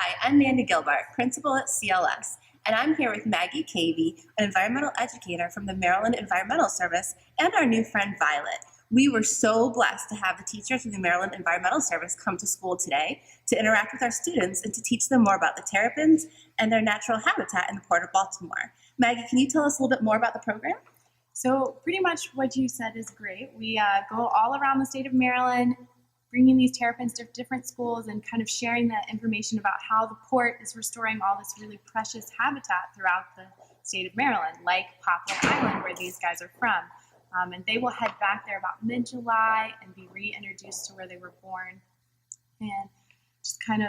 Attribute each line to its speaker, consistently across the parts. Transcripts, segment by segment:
Speaker 1: Hi, I'm Mandy Gilbert, principal at CLS, and I'm here with Maggie Cavey, an environmental educator from the Maryland Environmental Service, and our new friend Violet. We were so blessed to have the teachers from the Maryland Environmental Service come to school today to interact with our students and to teach them more about the terrapins and their natural habitat in the Port of Baltimore. Maggie, can you tell us a little bit more about the program?
Speaker 2: So pretty much what you said is great. We go all around the state of Maryland, bringing these terrapins to different schools and kind of sharing that information about how the port is restoring all this really precious habitat throughout the state of Maryland, like Poplar Island, where these guys are from. And they will head back there about mid-July and be reintroduced to where they were born, and just kind of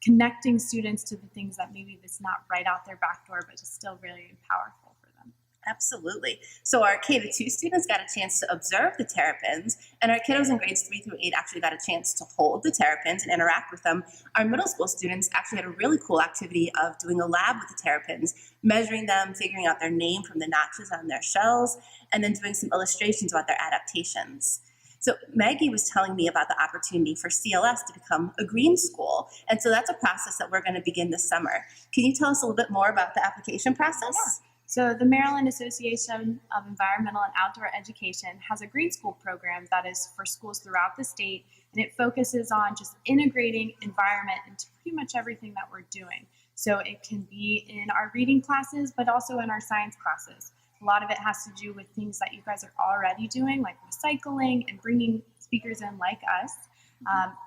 Speaker 2: connecting students to the things that maybe that's not right out their back door, but just still really powerful for them.
Speaker 1: Absolutely. So our K-2 students got a chance to observe the terrapins, and our kiddos in grades 3 through 8 actually got a chance to hold the terrapins and interact with them. Our middle school students actually had a really cool activity of doing a lab with the terrapins, measuring them, figuring out their name from the notches on their shells, and then doing some illustrations about their adaptations. So Maggie was telling me about the opportunity for CLS to become a green school, and so that's a process that we're going to begin this summer. Can you tell us a little bit more about the application process?
Speaker 2: Yeah. So the Maryland Association of Environmental and Outdoor Education has a green school program that is for schools throughout the state, and it focuses on just integrating environment into pretty much everything that we're doing. So it can be in our reading classes, but also in our science classes. A lot of it has to do with things that you guys are already doing, like recycling and bringing speakers in like us,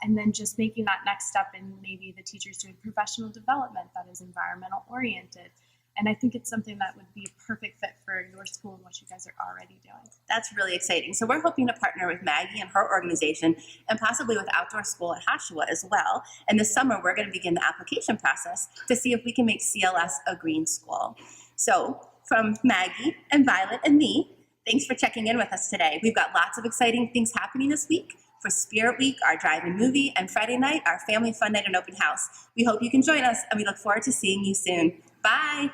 Speaker 2: and then just making that next step in maybe the teachers doing professional development that is environmental oriented. And I think it's something that would be a perfect fit for your school and what you guys are already doing.
Speaker 1: That's really exciting. So we're hoping to partner with Maggie and her organization and possibly with Outdoor School at Hashua as well. And this summer, we're going to begin the application process to see if we can make CLS a green school. So from Maggie and Violet and me, thanks for checking in with us today. We've got lots of exciting things happening this week. For Spirit Week, our drive-in movie, and Friday night, our family fun night and open house. We hope you can join us, and we look forward to seeing you soon. Bye.